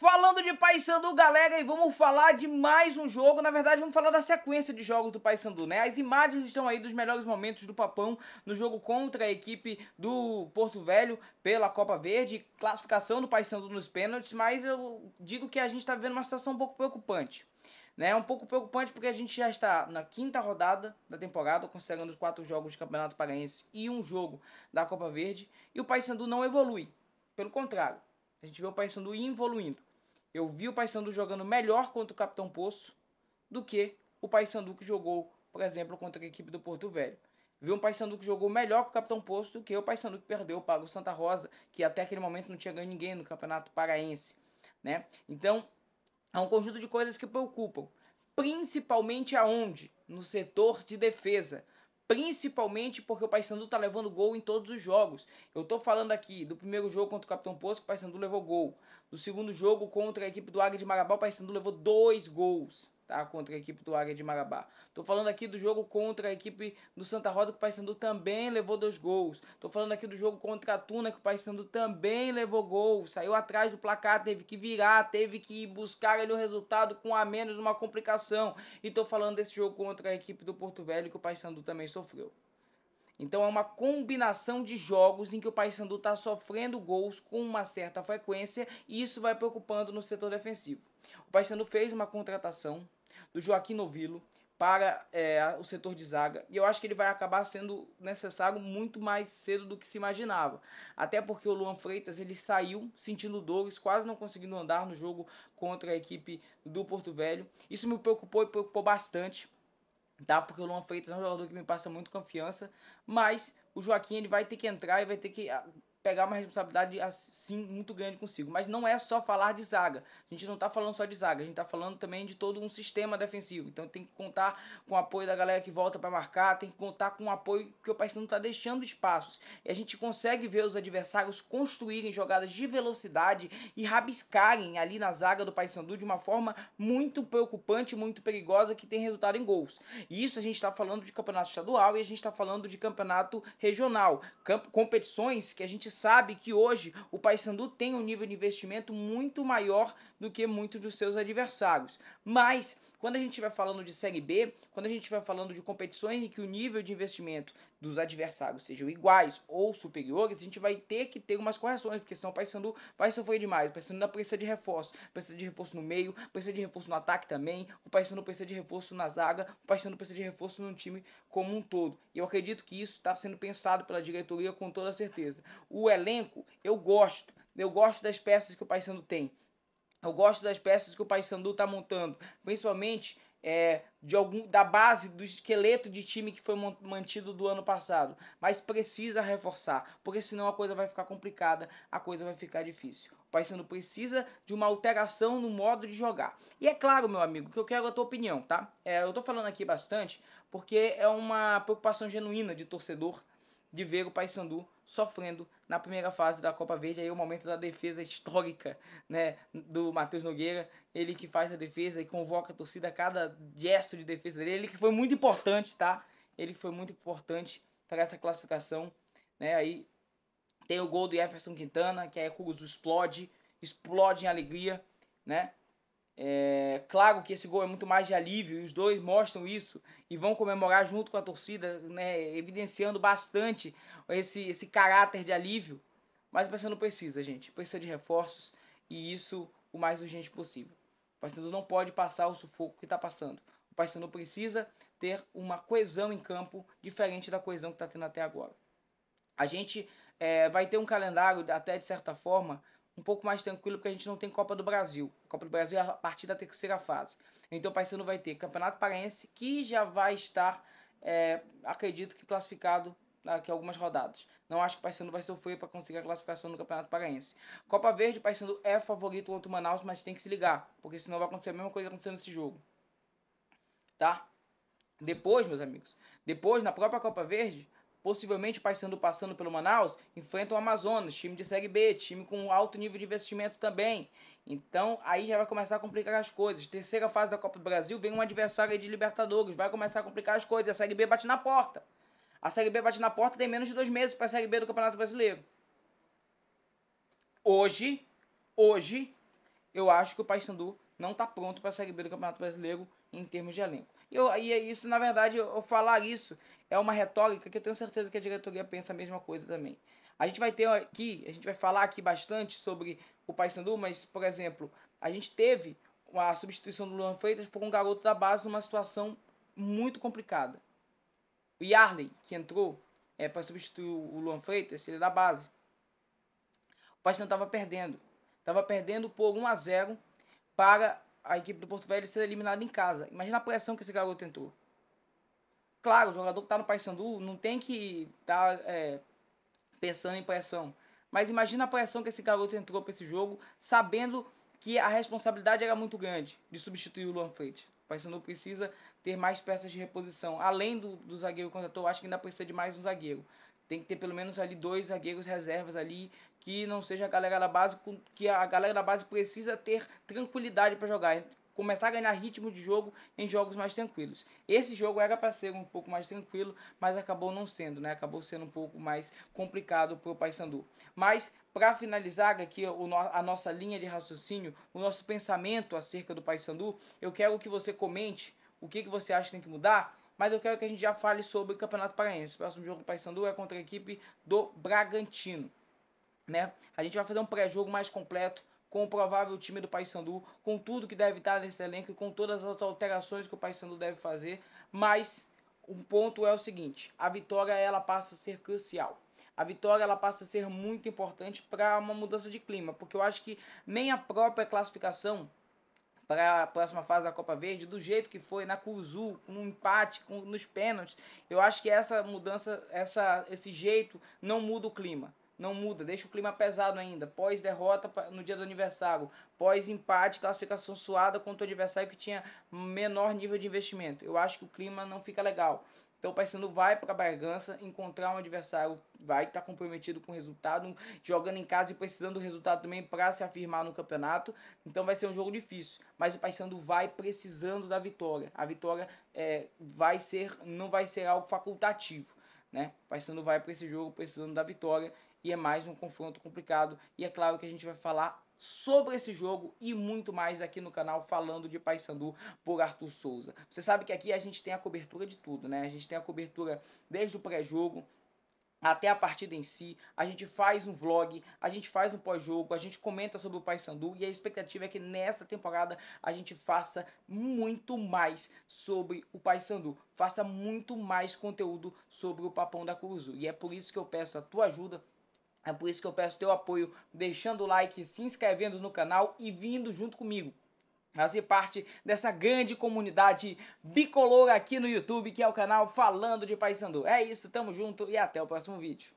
Falando de Paysandu, galera, e vamos falar de mais um jogo. Na verdade, vamos falar da sequência de jogos do Paysandu, né? As imagens estão aí dos melhores momentos do Papão no jogo contra a equipe do Porto Velho pela Copa Verde, classificação do Paysandu nos pênaltis, mas eu digo que a gente está vivendo uma situação um pouco preocupante. Né? Um pouco preocupante porque a gente já está na quinta rodada da temporada, considerando os 4 jogos de Campeonato Paraense e um jogo da Copa Verde, e o Paysandu não evolui. Pelo contrário, a gente vê o Paysandu evoluindo. Eu vi o Paysandu jogando melhor contra o Capitão Poço do que o Paysandu que jogou, por exemplo, contra a equipe do Porto Velho. Vi um Paysandu que jogou melhor com o Capitão Poço do que o Paysandu que perdeu para o Santa Rosa, que até aquele momento não tinha ganho ninguém no Campeonato Paraense, né? Então, é um conjunto de coisas que preocupam, principalmente aonde? No setor de defesa. Principalmente porque o Paysandu tá levando gol em todos os jogos. Eu tô falando aqui do primeiro jogo contra o Capitão Poço, que o Paysandu levou gol. Do segundo jogo contra a equipe do Águia de Marabá, o Paysandu levou 2 gols, tá? Contra a equipe do Águia de Marabá. Tô falando aqui do jogo contra a equipe do Santa Rosa, que o Paysandu também levou 2 gols. Tô falando aqui do jogo contra a Tuna, que o Paysandu também levou gol. Saiu atrás do placar, teve que virar, teve que buscar ali o resultado com a menos uma complicação. E tô falando desse jogo contra a equipe do Porto Velho, que o Paysandu também sofreu. Então é uma combinação de jogos em que o Paysandu está sofrendo gols com uma certa frequência e isso vai preocupando no setor defensivo. O Paysandu fez uma contratação do Joaquim Novilo para o setor de zaga e eu acho que ele vai acabar sendo necessário muito mais cedo do que se imaginava. Até porque o Luan Freitas ele saiu sentindo dores, quase não conseguindo andar no jogo contra a equipe do Porto Velho. Isso me preocupou e preocupou bastante. Tá? Porque o Luan Freitas é um jogador que me passa muito confiança, mas o Joaquim ele vai ter que entrar e vai ter que pegar uma responsabilidade assim muito grande consigo. Mas não é só falar de zaga. A gente não tá falando só de zaga, a gente tá falando também de todo um sistema defensivo. Então tem que contar com o apoio da galera que volta para marcar, tem que contar com o apoio que o Paysandu tá deixando espaços. E a gente consegue ver os adversários construírem jogadas de velocidade e rabiscarem ali na zaga do Paysandu de uma forma muito preocupante, muito perigosa, que tem resultado em gols. E isso a gente está falando de campeonato estadual e a gente está falando de campeonato regional. Competições que a gente sabe que hoje o Paysandu tem um nível de investimento muito maior do que muitos dos seus adversários. Mas quando a gente vai falando de Série B, quando a gente vai falando de competições em que o nível de investimento dos adversários sejam iguais ou superiores, a gente vai ter que ter umas correções, porque senão o Paysandu vai sofrer demais. O Paysandu ainda precisa de reforço no meio, precisa de reforço no ataque também, o Paysandu precisa de reforço na zaga, o Paysandu precisa de reforço no time como um todo. E eu acredito que isso está sendo pensado pela diretoria com toda certeza. O elenco, eu gosto das peças que o Paysandu tem. Eu gosto das peças que o Paysandu está montando, principalmente da base do esqueleto de time que foi mantido do ano passado, mas precisa reforçar, porque senão a coisa vai ficar complicada, a coisa vai ficar difícil. O Paysandu precisa de uma alteração no modo de jogar. E é claro, meu amigo, que eu quero a tua opinião, tá? Eu tô falando aqui bastante porque é uma preocupação genuína de torcedor de ver o Paysandu sofrendo na primeira fase da Copa Verde, aí o momento da defesa histórica, né, do Matheus Nogueira, ele que faz a defesa e convoca a torcida a cada gesto de defesa dele, ele que foi muito importante, tá? Ele foi muito importante para essa classificação, né? Aí tem o gol do Jefferson Quintana, que aí o Curuzu explode em alegria, né? Claro que esse gol é muito mais de alívio e os dois mostram isso e vão comemorar junto com a torcida, né, evidenciando bastante esse caráter de alívio. Mas o Paysandu precisa, gente, precisa de reforços e isso o mais urgente possível. O Paysandu não pode passar o sufoco que está passando. O Paysandu precisa ter uma coesão em campo diferente da coesão que está tendo até agora. A gente vai ter um calendário até de certa forma um pouco mais tranquilo, porque a gente não tem Copa do Brasil. A Copa do Brasil é a partir da terceira fase. Então o Paysandu vai ter Campeonato Paraense, que já vai estar, acredito que classificado daqui a algumas rodadas. Não acho que o Paysandu vai sofrer para conseguir a classificação no Campeonato Paraense. Copa Verde, o Paysandu é favorito contra o Manaus, mas tem que se ligar, porque senão vai acontecer a mesma coisa acontecendo nesse jogo. Tá? Depois, meus amigos, na própria Copa Verde, possivelmente o Paysandu passando pelo Manaus, enfrenta o Amazonas, time de Série B, time com alto nível de investimento também. Então aí já vai começar a complicar as coisas. Terceira fase da Copa do Brasil, vem um adversário aí de Libertadores, vai começar a complicar as coisas. A Série B bate na porta. A Série B bate na porta, tem menos de 2 meses para a Série B do Campeonato Brasileiro. Hoje, eu acho que o Paysandu não está pronto para a Série B do Campeonato Brasileiro em termos de elenco. E é isso, na verdade, eu falar isso é uma retórica que eu tenho certeza que a diretoria pensa a mesma coisa também. A gente vai ter aqui, a gente vai falar aqui bastante sobre o Paysandu, mas, por exemplo, a gente teve a substituição do Luan Freitas por um garoto da base numa situação muito complicada. O Yarley, que entrou para substituir o Luan Freitas, ele é da base. O Paysandu estava perdendo. Estava perdendo por 1-0 para a equipe do Porto Velho ser eliminada em casa. Imagina a pressão que esse garoto entrou. Claro, o jogador que está no Paysandu não tem que estar pensando em pressão. Mas imagina a pressão que esse garoto entrou para esse jogo, sabendo que a responsabilidade era muito grande de substituir o Luan Freitas. O Paysandu precisa ter mais peças de reposição. Além do zagueiro que contratou, acho que ainda precisa de mais um zagueiro. Tem que ter pelo menos ali 2 zagueiros reservas ali, que não seja a galera da base, que a galera da base precisa ter tranquilidade para jogar, começar a ganhar ritmo de jogo em jogos mais tranquilos. Esse jogo era para ser um pouco mais tranquilo, mas acabou não sendo, né? Acabou sendo um pouco mais complicado para o Paysandu. Mas para finalizar aqui a nossa linha de raciocínio, o nosso pensamento acerca do Paysandu, eu quero que você comente o que você acha que tem que mudar, mas eu quero que a gente já fale sobre o Campeonato Paraense. O próximo jogo do Paysandu é contra a equipe do Bragantino, né? A gente vai fazer um pré-jogo mais completo, com o provável time do Paysandu, com tudo que deve estar nesse elenco e com todas as alterações que o Paysandu deve fazer, mas o ponto é o seguinte: a vitória ela passa a ser crucial. A vitória ela passa a ser muito importante para uma mudança de clima, porque eu acho que nem a própria classificação para a próxima fase da Copa Verde, do jeito que foi na Curuzu, no empate, nos pênaltis, eu acho que essa mudança, esse jeito não muda o clima. Não muda, deixa o clima pesado ainda. Pós-derrota no dia do aniversário, pós-empate, classificação suada contra o adversário que tinha menor nível de investimento. Eu acho que o clima não fica legal. Então o Paysandu vai para Bragança encontrar um adversário, vai estar comprometido com o resultado, jogando em casa e precisando do resultado também para se afirmar no campeonato. Então vai ser um jogo difícil, mas o Paysandu vai precisando da vitória. A vitória não vai ser algo facultativo, né? O Paysandu vai para esse jogo precisando da vitória e é mais um confronto complicado. E é claro que a gente vai falar sobre esse jogo e muito mais aqui no canal falando de Paysandu por Arthur Souza. Você sabe que aqui a gente tem a cobertura de tudo, né? A gente tem a cobertura desde o pré-jogo até a partida em si, a gente faz um vlog, a gente faz um pós-jogo, a gente comenta sobre o Paysandu e a expectativa é que nessa temporada a gente faça muito mais sobre o Paysandu, faça muito mais conteúdo sobre o Papão da Curuzu. E é por isso que eu peço a tua ajuda, é por isso que eu peço teu apoio, deixando o like, se inscrevendo no canal e vindo junto comigo fazer parte dessa grande comunidade bicolor aqui no YouTube, que é o canal Falando de Paysandu. É isso, tamo junto e até o próximo vídeo.